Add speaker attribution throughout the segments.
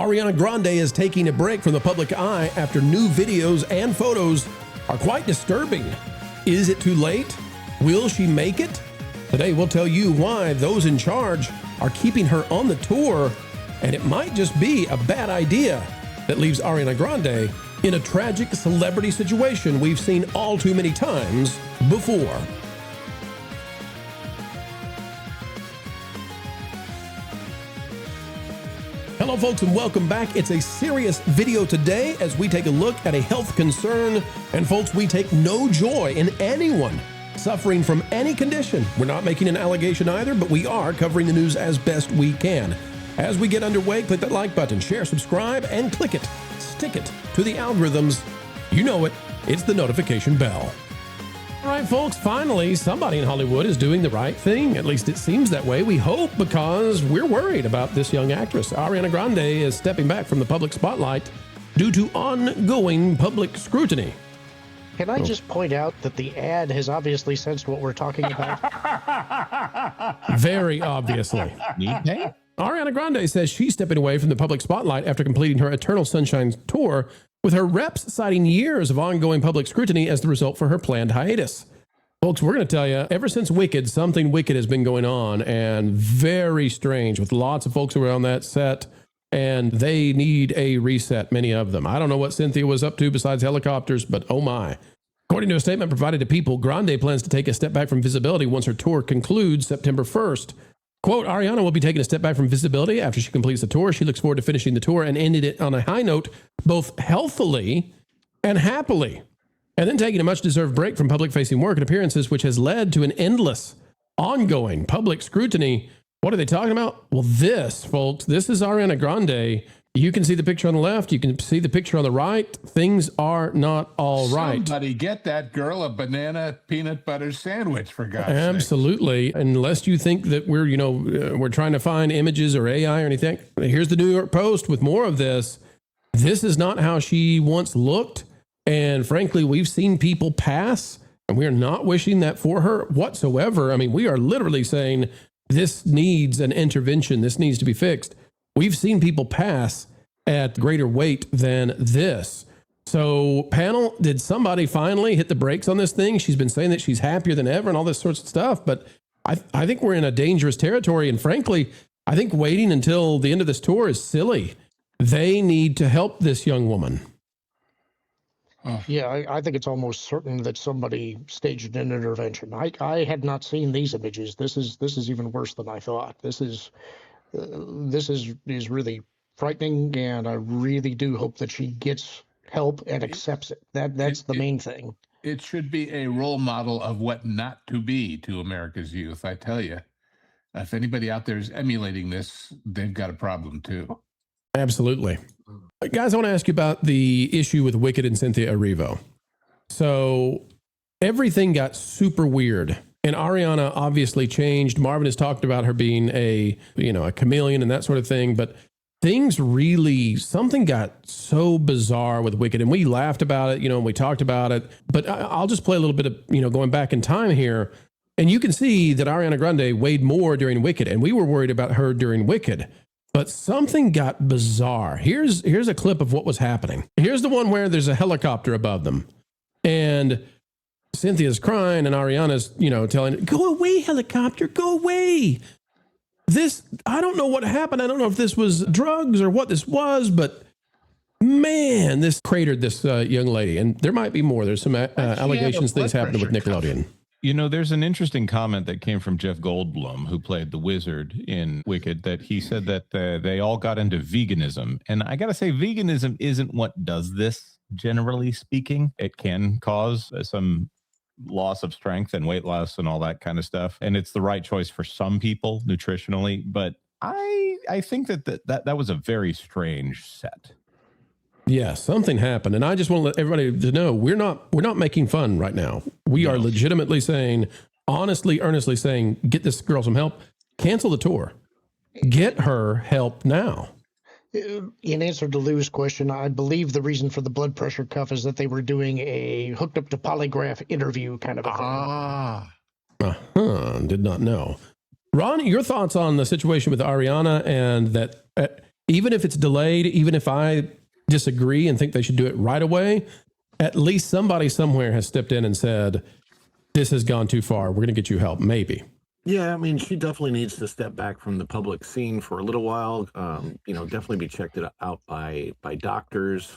Speaker 1: Ariana Grande is taking a break from the public eye after new videos and photos are quite disturbing. Is it too late? Will she make it? Today we'll tell you why those in charge are keeping her on the tour, and it might just be a bad idea that leaves Ariana Grande in a tragic celebrity situation we've seen all too many times before. Hello folks and welcome back. It's a serious video today as we take a look at a health concern. And folks, we take no joy in anyone suffering from any condition. We're not making an allegation either, but we are covering the news as best we can. As we get underway, click that like button, share, subscribe, and click it. Stick it to the algorithms. You know it. It's the notification bell. All right, folks, finally, somebody in Hollywood is doing the right thing. At least it seems that way. We hope, because we're worried about this young actress. Ariana Grande is stepping back from the public spotlight due to ongoing public scrutiny.
Speaker 2: Can I just point out that the ad has obviously sensed what we're talking about?
Speaker 1: Very obviously. Ariana Grande says she's stepping away from the public spotlight after completing her Eternal Sunshine tour, with her reps citing years of ongoing public scrutiny as the result for her planned hiatus. Folks, we're going to tell you, ever since Wicked, something wicked has been going on, and very strange, with lots of folks who were on that set, and they need a reset, many of them. I don't know what Cynthia was up to besides helicopters, but oh my. According to a statement provided to People, Grande plans to take a step back from visibility once her tour concludes September 1st. Quote, Ariana will be taking a step back from visibility after she completes the tour. She looks forward to finishing the tour and ending it on a high note, both healthily and happily, and then taking a much-deserved break from public-facing work and appearances, which has led to an endless, ongoing public scrutiny. What are they talking about? Well, this, folks, this is Ariana Grande. You can see the picture on the left. You can see the picture on the right. Things are not all right.
Speaker 3: Somebody get that girl a banana peanut butter sandwich, for God's sake.
Speaker 1: Absolutely. Unless you think that we're trying to find images or AI or anything. Here's the New York Post with more of this. This is not how she once looked. And frankly, we've seen people pass, and we are not wishing that for her whatsoever. I mean, we are literally saying this needs an intervention. This needs to be fixed. We've seen people pass at greater weight than this. So, panel, did somebody finally hit the brakes on this thing? She's been saying that she's happier than ever and all this sorts of stuff, but I think we're in a dangerous territory. And frankly, I think waiting until the end of this tour is silly. They need to help this young woman.
Speaker 2: Yeah, I think it's almost certain that somebody staged an intervention. I had not seen these images. This is even worse than I thought. This is really frightening, and I really do hope that she gets help and accepts it. That's the main thing.
Speaker 3: It should be a role model of what not to be to America's youth. I tell you, if anybody out there is emulating this, they've got a problem too.
Speaker 1: Absolutely. Guys, I want to ask you about the issue with Wicked and Cynthia Erivo. So everything got super weird. And Ariana obviously changed. Marvin has talked about her being a chameleon and that sort of thing. But something got so bizarre with Wicked. And we laughed about it, and we talked about it. But I'll just play a little bit of, going back in time here. And you can see that Ariana Grande weighed more during Wicked. And we were worried about her during Wicked. But something got bizarre. Here's a clip of what was happening. Here's the one where there's a helicopter above them. And Cynthia's crying and Ariana's, telling, go away, helicopter, go away. I don't know what happened. I don't know if this was drugs or what this was, but man, this cratered this young lady. And there might be more. There's some allegations, things happening with Nickelodeon.
Speaker 4: There's an interesting comment that came from Jeff Goldblum, who played the wizard in Wicked, that he said that they all got into veganism. And I got to say, veganism isn't what does this, generally speaking. It can cause some loss of strength and weight loss and all that kind of stuff. And it's the right choice for some people nutritionally. But I think that was a very strange set.
Speaker 1: Yeah, something happened. And I just want to let everybody to know we're not making fun right now. We are legitimately saying, honestly, earnestly saying, get this girl some help. Cancel the tour. Get her help now.
Speaker 2: In answer to Lou's question, I believe the reason for the blood pressure cuff is that they were doing a hooked up to polygraph interview kind of a thing.
Speaker 1: Did not know. Ron, your thoughts on the situation with Ariana and that even if it's delayed, even if I disagree and think they should do it right away, at least somebody somewhere has stepped in and said, this has gone too far. We're going to get you help. Maybe.
Speaker 5: Yeah, I mean, she definitely needs to step back from the public scene for a little while. Definitely be checked out by doctors,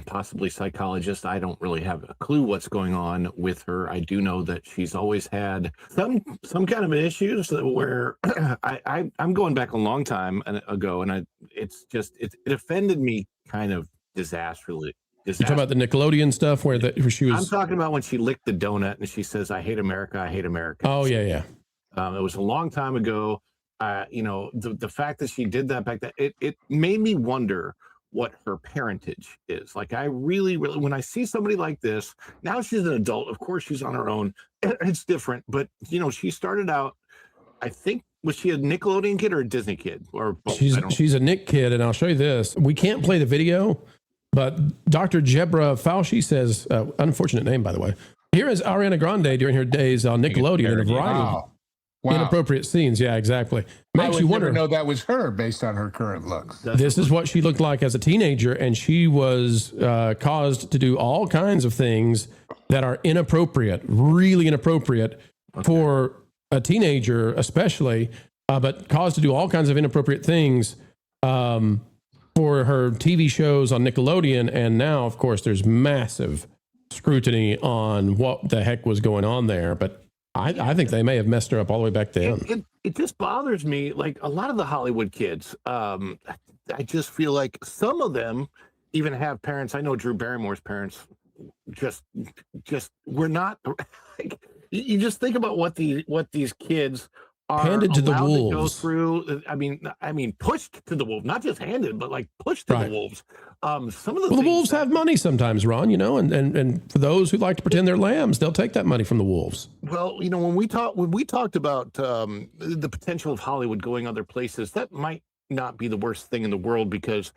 Speaker 5: possibly psychologists. I don't really have a clue what's going on with her. I do know that she's always had some kind of issues where I'm going back a long time ago, and it offended me kind of disastrously.
Speaker 1: You're talking about the Nickelodeon stuff where she was.
Speaker 5: I'm talking about when she licked the donut and she says, "I hate America. I hate America."
Speaker 1: Oh yeah.
Speaker 5: It was a long time ago. The fact that she did that back then, it made me wonder what her parentage is. Like, I really, when I see somebody like this, now she's an adult. Of course, she's on her own. It's different. But, she started out, I think, was she a Nickelodeon kid or a Disney kid? Or both?
Speaker 1: She's a Nick kid. And I'll show you this. We can't play the video, but Dr. Jebra Fauci says, unfortunate name, by the way. Here is Ariana Grande during her days on Nickelodeon in a variety of inappropriate scenes. Yeah, exactly.
Speaker 3: Makes you wonder. Know that was her based on her current looks.
Speaker 1: This is what she looked like as a teenager, and she was caused to do all kinds of things that are inappropriate, really inappropriate for a teenager, especially, but caused to do all kinds of inappropriate things for her TV shows on Nickelodeon. And now, of course, there's massive scrutiny on what the heck was going on there. But I think they may have messed her up all the way back then.
Speaker 5: It just bothers me. Like, a lot of the Hollywood kids, I just feel like some of them even have parents. I know Drew Barrymore's parents just we're not like, you just think about what these kids are
Speaker 1: handed to the wolves.
Speaker 5: To go through. I mean, pushed to the wolves, not just handed, but like pushed to the wolves. Some of the
Speaker 1: wolves have money sometimes, Ron. And for those who like to pretend they're lambs, they'll take that money from the wolves.
Speaker 5: Well, when we talked about the potential of Hollywood going other places, that might not be the worst thing in the world, because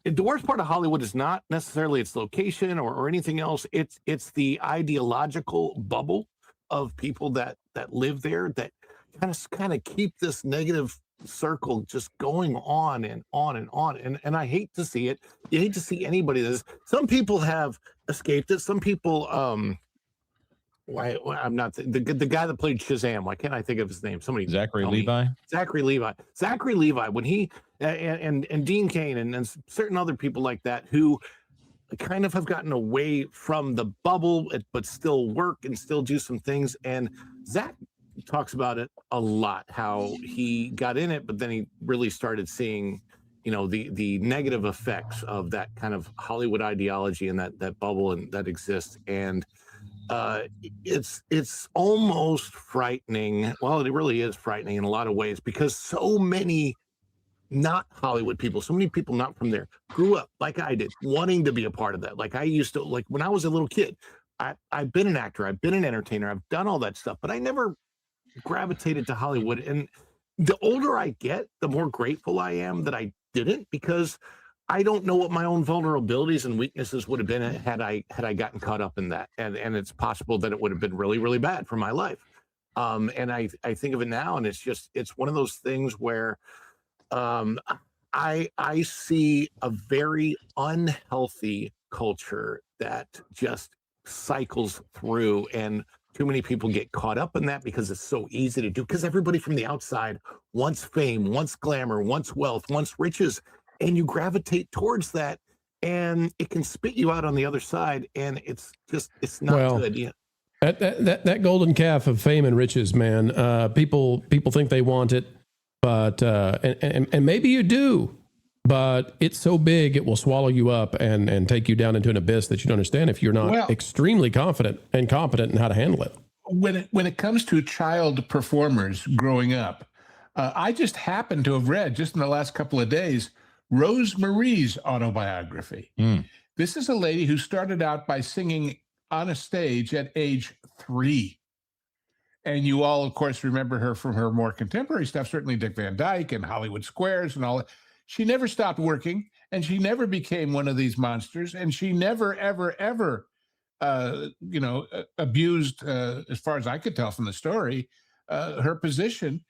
Speaker 5: the worst part of Hollywood is not necessarily its location or anything else. It's the ideological bubble of people that live there that kind of keep this negative circle just going on and on and on. And I hate to see it. You hate to see anybody some people have escaped it. Some people, I'm not the guy that played Shazam. Why can't I think of his name? Somebody.
Speaker 4: Zachary Levi.
Speaker 5: Zachary Levi, when he and Dean Kane and certain other people like that who kind of have gotten away from the bubble, but still work and still do some things. And Zach talks about it a lot, how he got in it, but then he really started seeing, the negative effects of that kind of Hollywood ideology and that bubble and that exists. And it's almost frightening. Well, it really is frightening in a lot of ways, because so many not Hollywood people, so many people not from there, grew up like I did, wanting to be a part of that. Like I used to, like when I was a little kid, I've been an actor, I've been an entertainer, I've done all that stuff, but I never gravitated to Hollywood. And the older I get, the more grateful I am that I didn't, because I don't know what my own vulnerabilities and weaknesses would have been had I gotten caught up in that. And it's possible that it would have been really, really bad for my life. And I think of it now, and it's one of those things where I see a very unhealthy culture that just cycles through, and too many people get caught up in that because it's so easy to do, because everybody from the outside wants fame, wants glamour, wants wealth, wants riches, and you gravitate towards that, and it can spit you out on the other side, and it's not good. Yeah.
Speaker 1: That golden calf of fame and riches, man. People think they want it, but and maybe you do, but it's so big it will swallow you up and take you down into an abyss that you don't understand if you're not extremely confident and competent in how to handle it.
Speaker 3: When it comes to child performers growing up, I just happened to have read just in the last couple of days Rose Marie's autobiography. This is a lady who started out by singing on a stage at age 3. And you all, of course, remember her from her more contemporary stuff, certainly Dick Van Dyke and Hollywood Squares and all that. She never stopped working, and she never became one of these monsters, and she never, ever, ever, abused, as far as I could tell from the story, her position.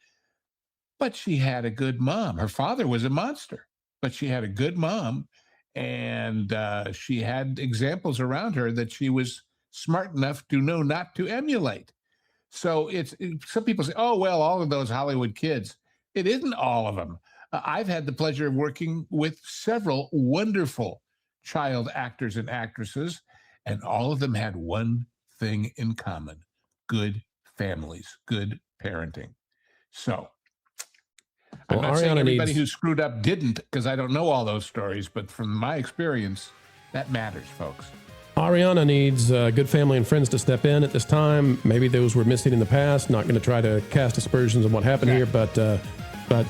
Speaker 3: But she had a good mom. Her father was a monster. but she had a good mom, and she had examples around her that she was smart enough to know not to emulate. So some people say, oh, well, all of those Hollywood kids. It isn't all of them. I've had the pleasure of working with several wonderful child actors and actresses, and all of them had one thing in common: good families, good parenting. So I'm not saying everybody who screwed up didn't, because I don't know all those stories, but from my experience, that matters, folks.
Speaker 1: Ariana needs good family and friends to step in at this time. Maybe those were missing in the past. Not going to try to cast aspersions on what happened here, but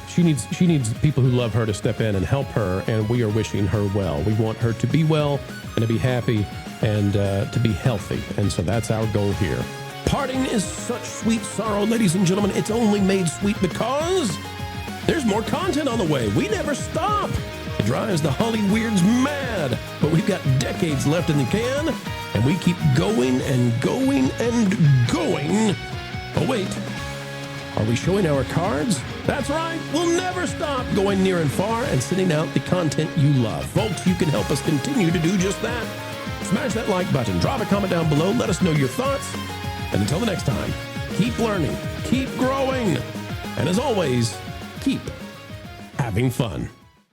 Speaker 1: she needs people who love her to step in and help her, and we are wishing her well. We want her to be well and to be happy and to be healthy, and so that's our goal here. Parting is such sweet sorrow, ladies and gentlemen. It's only made sweet because there's more content on the way. We never stop. It drives the Holly Weirds mad, but we've got decades left in the can, and we keep going and going and going. Oh, wait. Are we showing our cards? That's right. We'll never stop going near and far and sending out the content you love. Folks, you can help us continue to do just that. Smash that like button. Drop a comment down below. Let us know your thoughts. And until the next time, keep learning, keep growing, and as always, keep having fun.